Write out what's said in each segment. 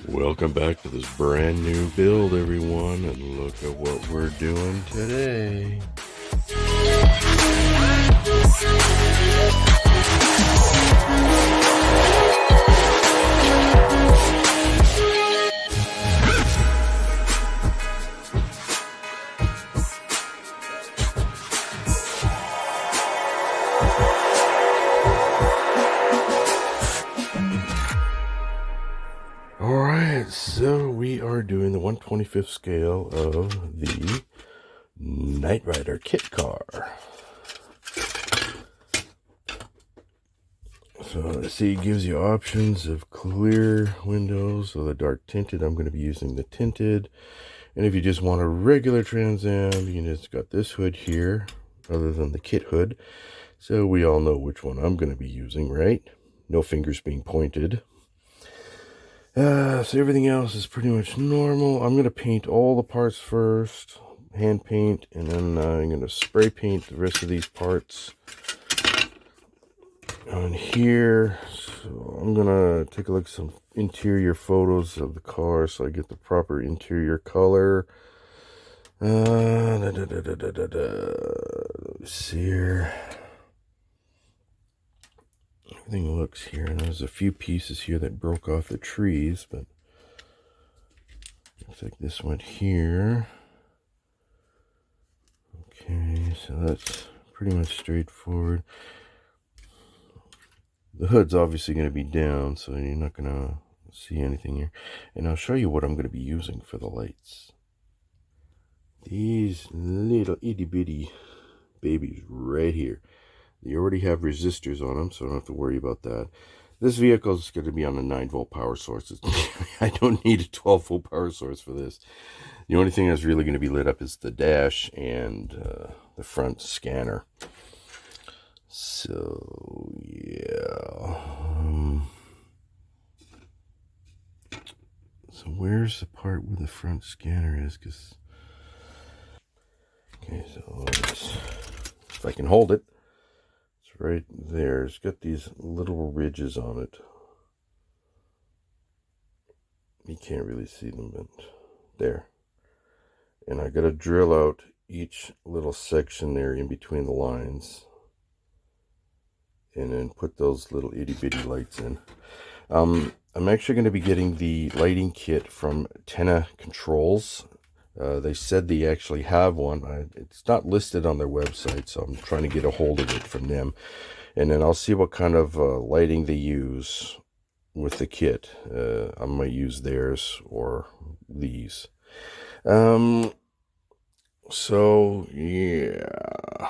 Welcome back to this brand new build, everyone, and look at what we're doing today. Alright, so we are doing the 1/25th scale of the Knight Rider KITT car. So let's see, it gives you options of clear windows, so the dark tinted. I'm going to be using the tinted. And if you just want a regular Trans Am, you just got this hood here, other than the KITT hood. So we all know which one I'm going to be using, right? No fingers being pointed. So everything else is pretty much normal. I'm going to paint all the parts first, hand paint, and then I'm going to spray paint the rest of these parts on here. So I'm going to take a look at some interior photos of the car so I get the proper interior color. Let's see here. Everything looks here, and there's a few pieces here that broke off the trees, but looks like this one here. Okay, so that's pretty much straightforward. The hood's obviously going to be down, so you're not going to see anything here. And I'll show you what I'm going to be using for the lights. These little itty bitty babies right here. They already have resistors on them, so I don't have to worry about that. This vehicle is going to be on a 9-volt power source. I don't need a 12-volt power source for this. The only thing that's really going to be lit up is the dash and the front scanner. So, yeah. So where's the part where the front scanner is? Okay, so if I can hold it. Right there, it's got these little ridges on it. You can't really see them, but there. And I got to drill out each little section there in between the lines, and then put those little itty bitty lights in. I'm actually going to be getting the lighting kit from TENA Controls. They said they actually have one. It's not listed on their website, so I'm trying to get a hold of it from them. And then I'll see what kind of lighting they use with the kit. I might use theirs or these. So, yeah.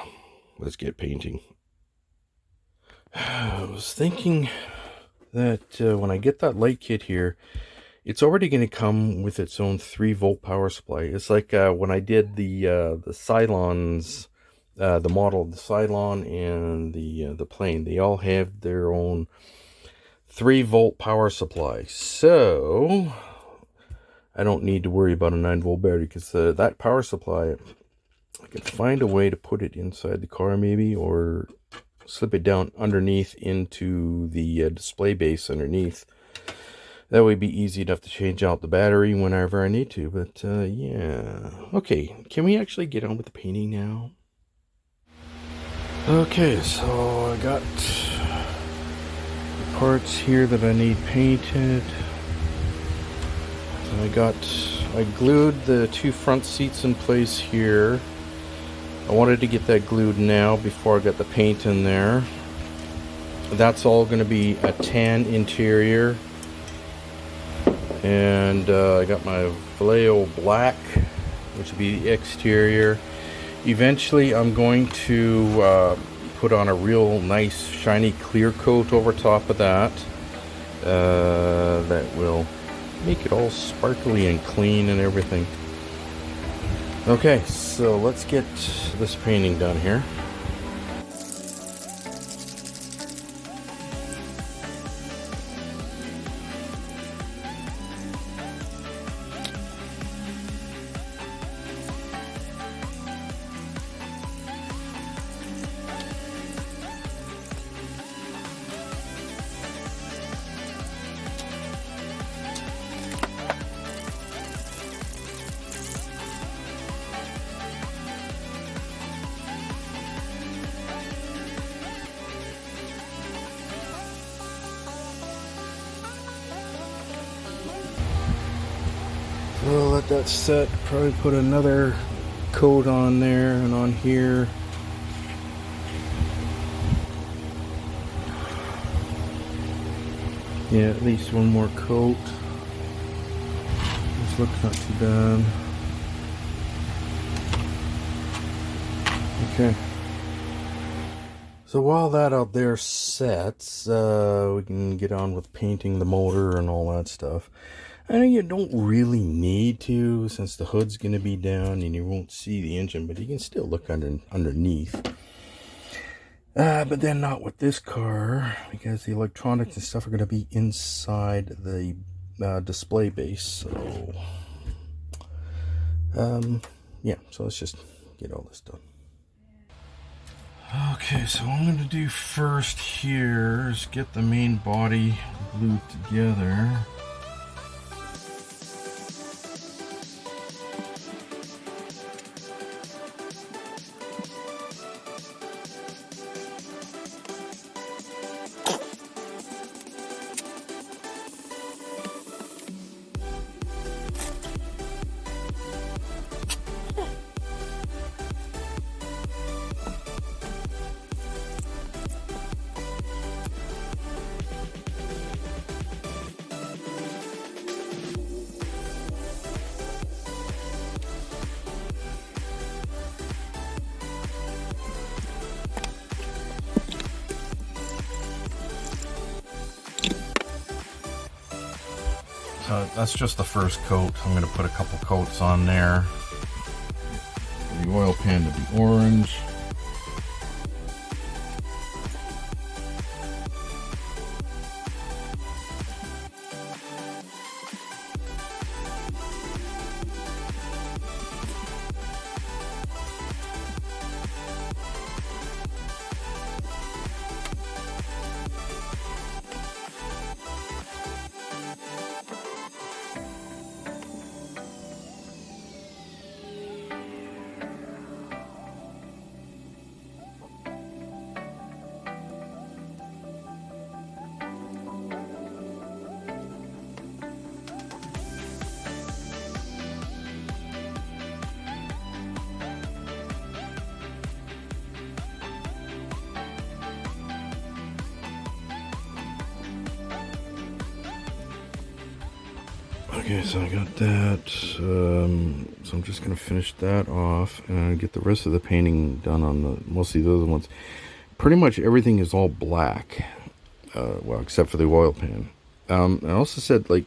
Let's get painting. I was thinking that when I get that light kit here, it's already going to come with its own 3-volt power supply. It's like when I did the Cylons, the model of the Cylon and the plane. They all have their own 3-volt power supply. So I don't need to worry about a 9-volt battery, because that power supply, I can find a way to put it inside the car maybe, or slip it down underneath into the display base underneath. That would be easy enough to change out the battery whenever I need to, but yeah. Okay, can we actually get on with the painting now? Okay, so I got the parts here that I need painted. So I glued the 2 front seats in place here. I wanted to get that glued now before I got the paint in there. That's all going to be a tan interior. And I got my Vallejo black, which will be the exterior. Eventually I'm going to put on a real nice shiny clear coat over top of that. That will make it all sparkly and clean and everything. Okay, so let's get this painting done here. We'll let that set. Probably put another coat on there and on here. Yeah, at least one more coat. This looks not too bad. Okay. So while that out there sets, we can get on with painting the motor and all that stuff. I know you don't really need to, since the hood's going to be down and you won't see the engine, but you can still look underneath. But then not with this car, because the electronics and stuff are going to be inside the display base. So, yeah, so let's just get all this done. Okay, so what I'm going to do first here is get the main body glued together. So that's just the first coat. I'm going to put a couple coats on there. The oil pan to be orange. Okay, so I got that. So I'm just going to finish that off and get the rest of the painting done on mostly the other ones. Pretty much everything is all black, well, except for the oil pan. I also said, like,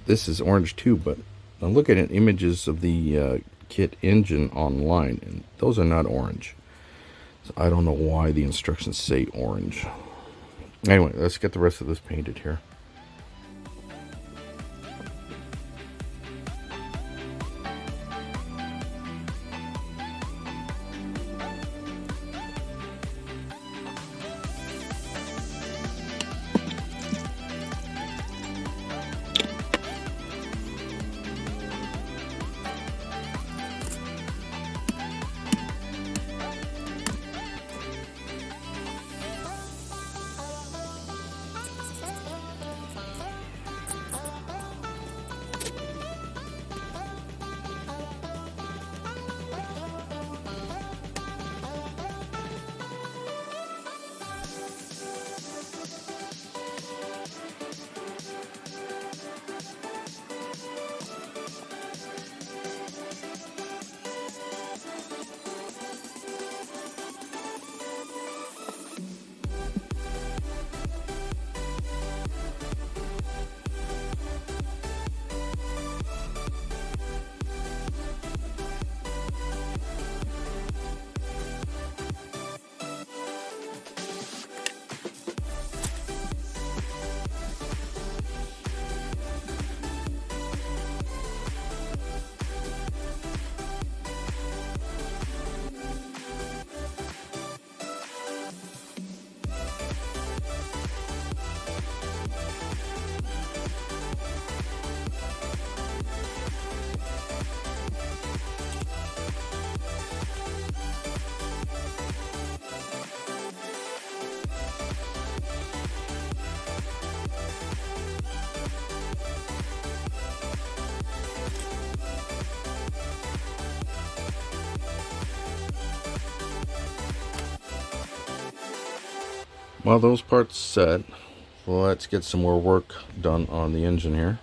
this is orange too, but I'm looking at images of the KITT engine online, and those are not orange. So I don't know why the instructions say orange. Anyway, let's get the rest of this painted here. While those parts set, let's get some more work done on the engine here.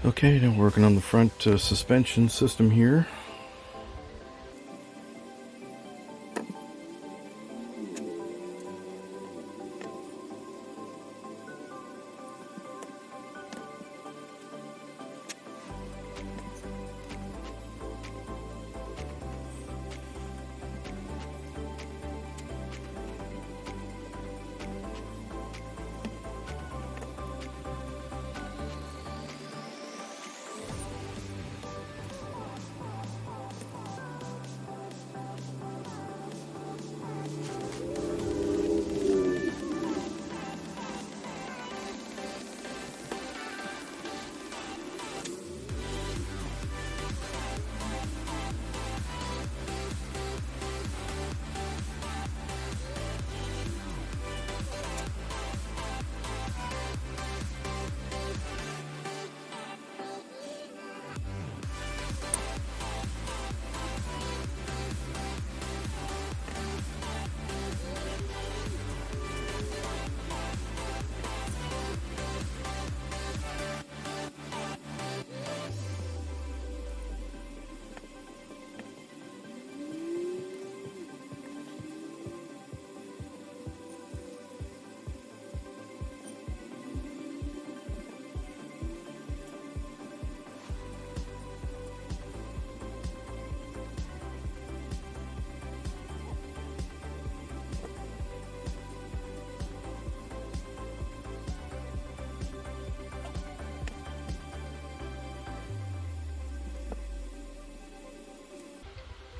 Okay, now working on the front suspension system here.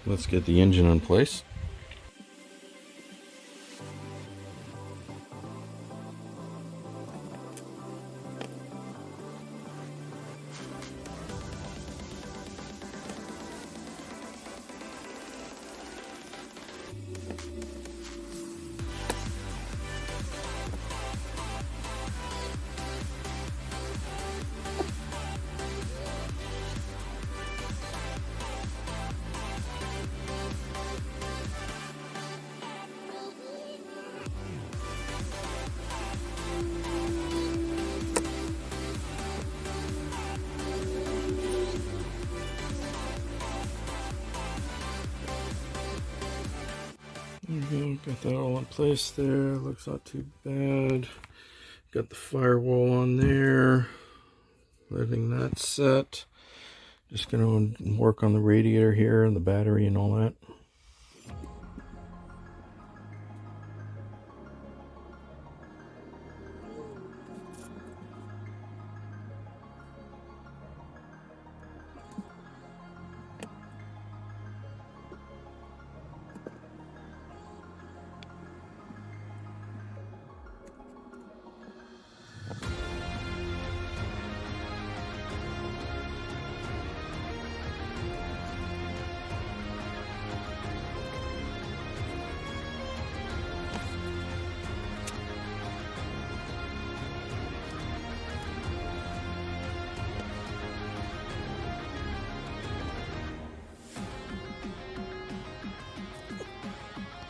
Let's get the engine in place. There you go, got that all in place there. Looks not too bad. Got the firewall on there. Letting that set. Just gonna work on the radiator here and the battery and all that.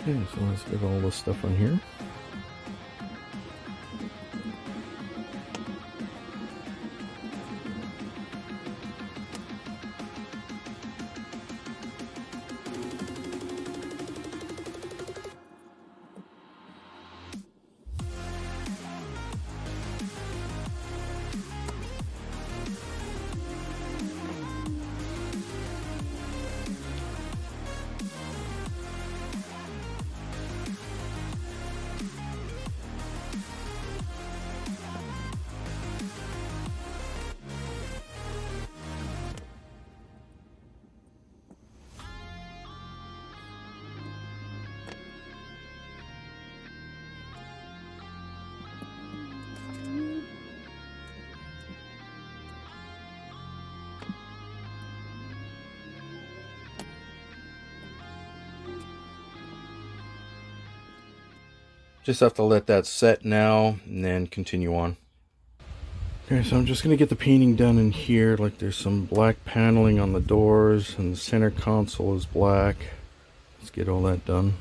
Okay, so let's get all this stuff on here. Just have to let that set now and then continue on. Okay, so I'm just going to get the painting done in here. Like there's some black paneling on the doors and the center console is black. Let's get all that done.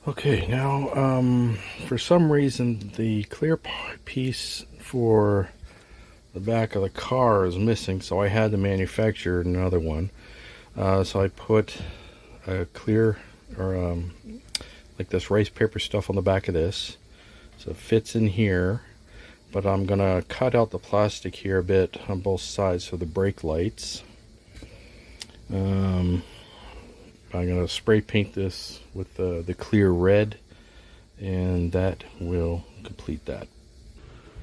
Okay, now for some reason the clear piece for the back of the car is missing, so I had to manufacture another one. So I put a clear, or like this rice paper stuff on the back of this, so it fits in here, but I'm gonna cut out the plastic here a bit on both sides for the brake lights. I'm going to spray paint this with the clear red, and that will complete that.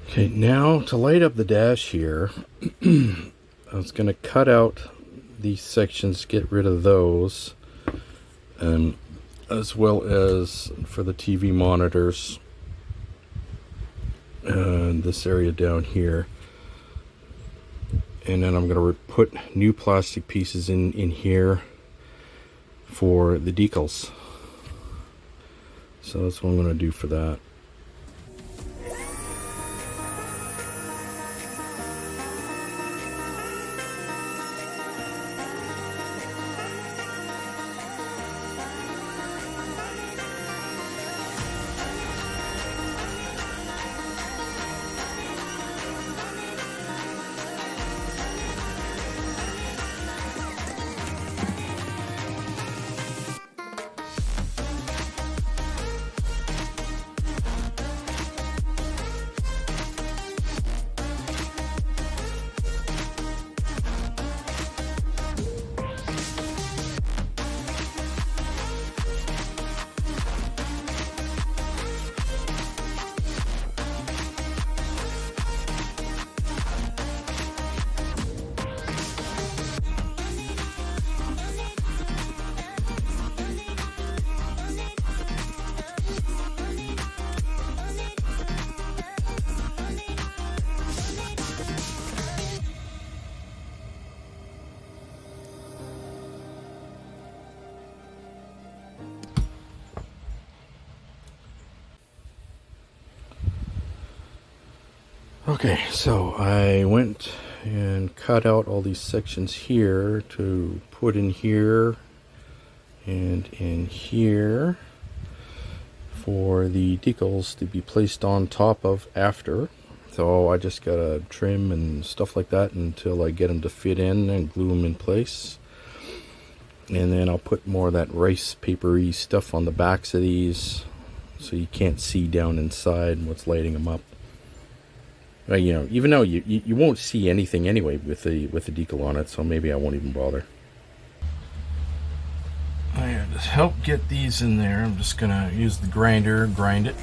Okay, now to light up the dash here, I was going to cut out these sections, get rid of those, and as well as for the TV monitors. and this area down here. And then I'm going to put new plastic pieces in here for the decals. So that's what I'm going to do for that. Okay, so I went and cut out all these sections here to put in here and in here for the decals to be placed on top of after. So I just gotta trim and stuff like that until I get them to fit in and glue them in place. And then I'll put more of that rice papery stuff on the backs of these so you can't see down inside what's lighting them up. You know, even though you won't see anything anyway with the decal on it, so maybe I won't even bother. To help get these in there, I'm just gonna use the grinder, grind it.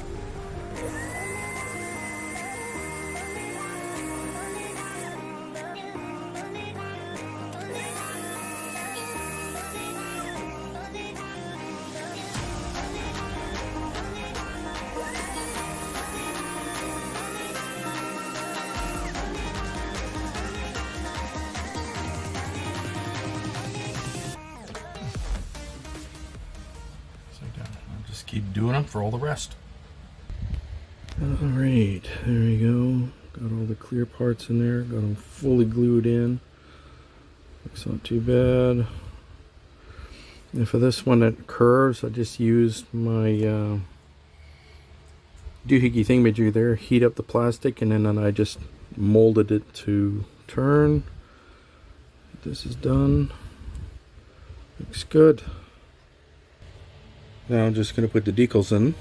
I'll just keep doing them for all the rest. Alright, there we go. Got all the clear parts in there. Got them fully glued in. Looks not too bad. And for this one that curves, I just used my doohickey thingamajig there. Heat up the plastic and then I just molded it to turn. This is done. Looks good. Now I'm just going to put the decals in.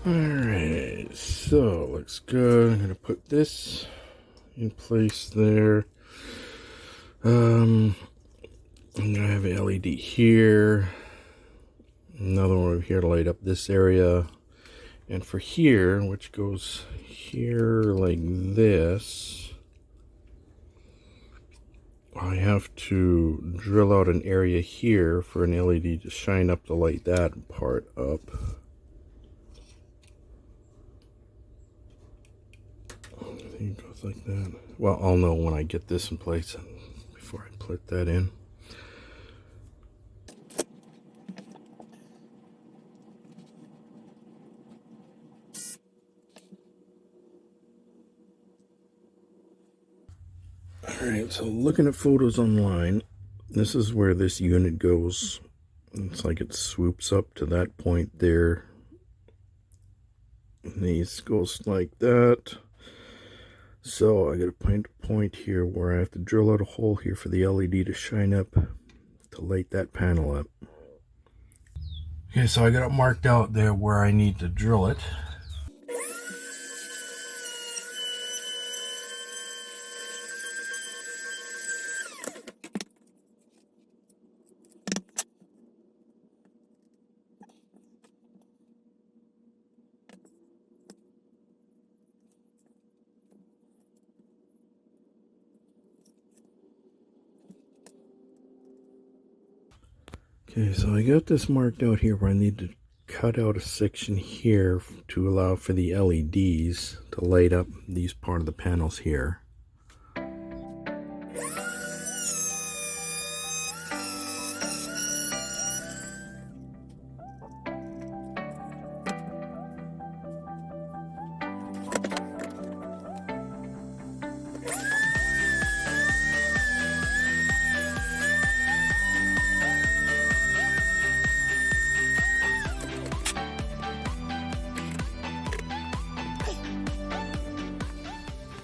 Alright, so looks good. I'm going to put this in place there. I'm going to have an LED here. Another one over here to light up this area. And for here, which goes here like this, I have to drill out an area here for an LED to shine up to light that part up. It goes like that. Well, I'll know when I get this in place before I put that in. Alright, so looking at photos online, this is where this unit goes. It's like it swoops up to that point there. And these goes like that. So I got a point here where I have to drill out a hole here for the LED to shine up to light that panel up. Okay, so I got it marked out there where I need to drill it. Okay, so I got this marked out here where I need to cut out a section here to allow for the LEDs to light up these part of the panels here.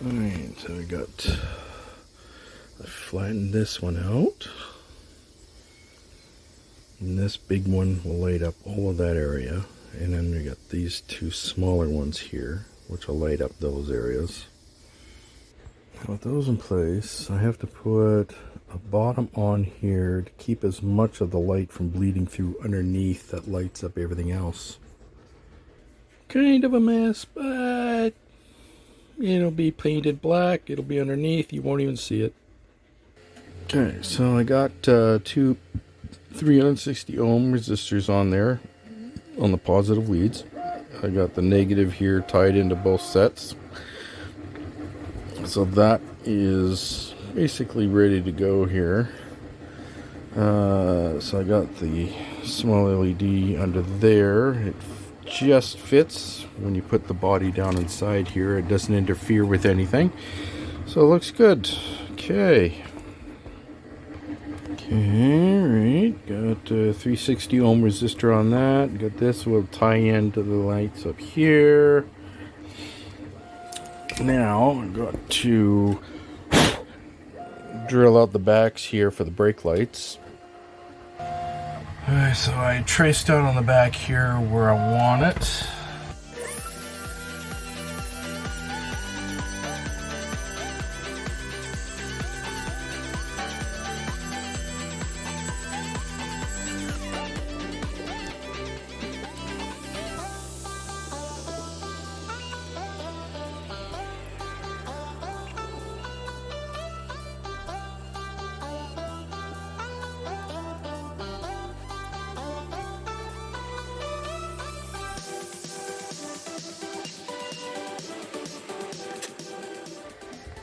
Alright, so I flattened this one out. And this big one will light up all of that area. And then we got these two smaller ones here, which will light up those areas. With those in place, I have to put a bottom on here to keep as much of the light from bleeding through underneath that lights up everything else. Kind of a mess, but it'll be painted black, it'll be underneath, you won't even see it. Okay, so I got two 360 ohm resistors on there on the positive leads. I got the negative here tied into both sets. So that is basically ready to go here. So I got the small LED under there. It just fits when you put the body down inside here. It doesn't interfere with anything. So it looks good. Okay. Okay, right. Got a 360 ohm resistor on that. Got this will tie into the lights up here. Now I've got to drill out the backs here for the brake lights. Alright, so I traced out on the back here where I want it.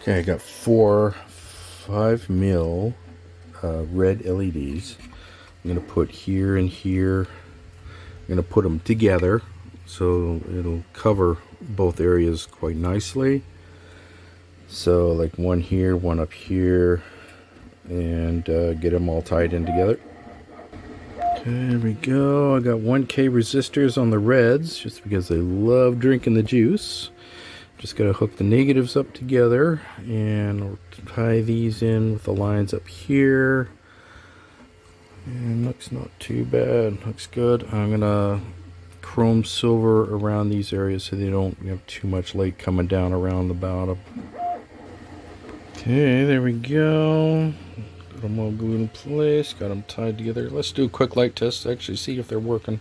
Okay, I got 4 5mm red LEDs. I'm going to put here and here. I'm going to put them together so it'll cover both areas quite nicely. So like one here, one up here, and get them all tied in together. Okay, there we go. I got 1K resistors on the reds just because they love drinking the juice. Just gotta hook the negatives up together and I'll tie these in with the lines up here. And looks not too bad, looks good. I'm gonna chrome silver around these areas so they don't have too much light coming down around the bottom. Okay, there we go. Got them all glued in place, got them tied together. Let's do a quick light test to actually see if they're working.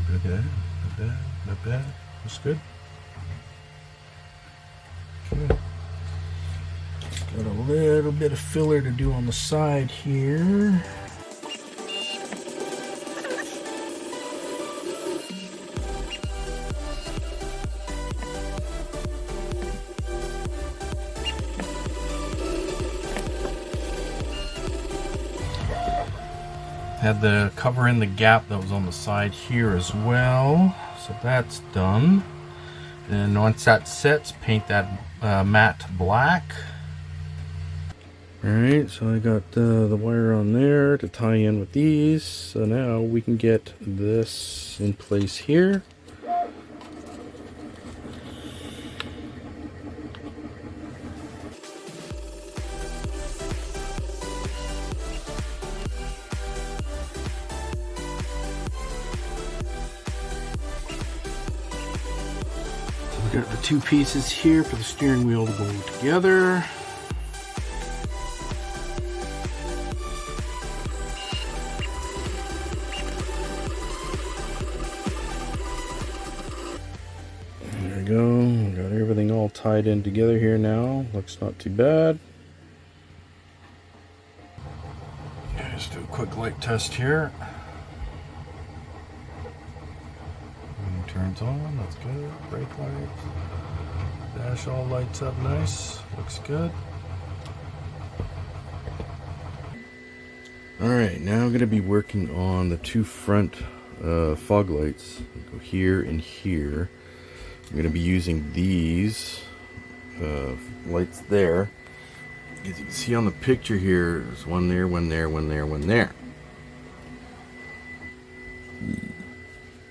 Not bad, not bad, not bad. That's good. Okay. Got a little bit of filler to do on the side here. had the cover in the gap that was on the side here as well, so that's done. And once that sets, paint that matte black. Alright, so I got the wire on there to tie in with these, so now we can get this in place here. We got the two pieces here for the steering wheel to go together. There we go. We got everything all tied in together here now. Looks not too bad. Let's do a quick light test here. Turns on, that's good. Brake lights. Dash all lights up nice. Looks good. Alright, now I'm going to be working on the two front fog lights. Go here and here. I'm going to be using these lights there. As you can see on the picture here, there's one there, one there, one there, one there.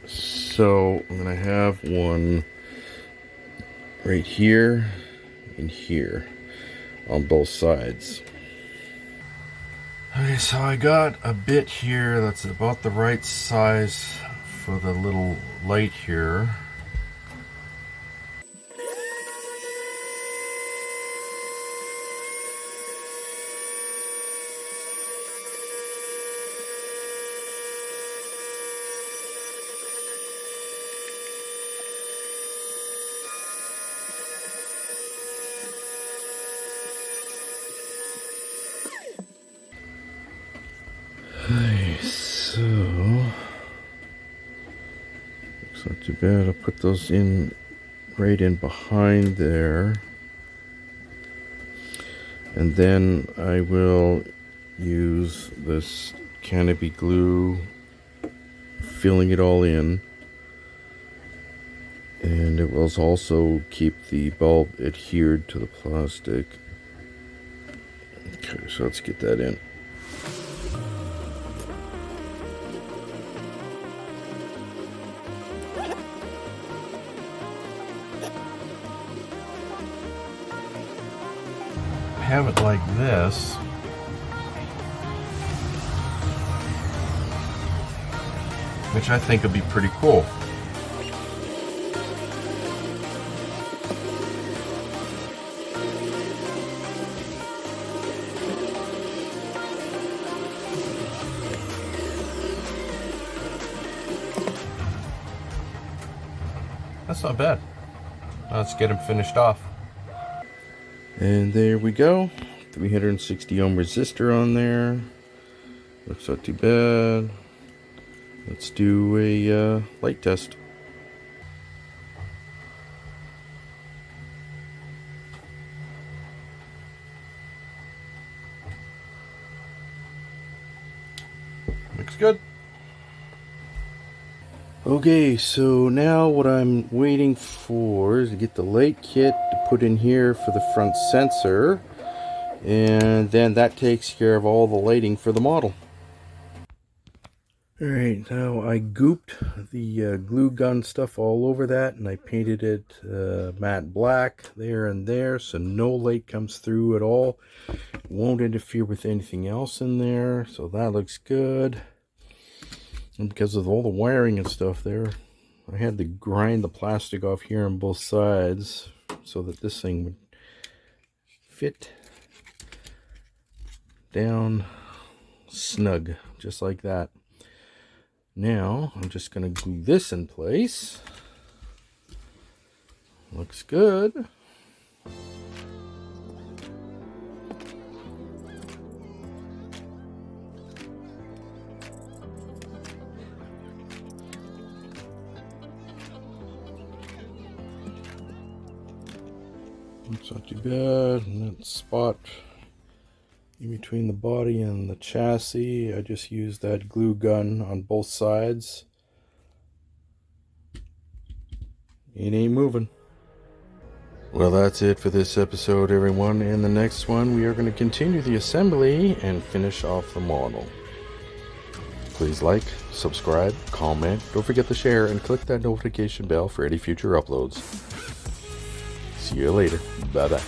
So I'm going to have one right here and here on both sides. Okay, so I got a bit here that's about the right size for the little light here. So looks not too bad. I'll put those in right in behind there, and then I will use this canopy glue, filling it all in, and it will also keep the bulb adhered to the plastic. Okay, so let's get that in. Have it like this, which I think would be pretty cool. That's not bad. Let's get him finished off. And there we go, 360 ohm resistor on there. Looks not too bad. Let's do a light test. Looks good. Okay, so now what I'm waiting for is to get the light kit to put in here for the front sensor, and then that takes care of all the lighting for the model. Alright, now I gooped the glue gun stuff all over that, and I painted it matte black there and there, so no light comes through at all. It won't interfere with anything else in there, so that looks good. And because of all the wiring and stuff there, I had to grind the plastic off here on both sides so that this thing would fit down snug, just like that. Now, I'm just going to glue this in place. Looks good. It's not too bad. And that spot In between the body and the chassis, I just used that glue gun on both sides. It ain't moving. Well, that's it for this episode, everyone. In the next one, we are going to continue the assembly and finish off the model. Please like, subscribe, comment, don't forget to share, and click that notification bell for any future uploads. See you later. Bye-bye.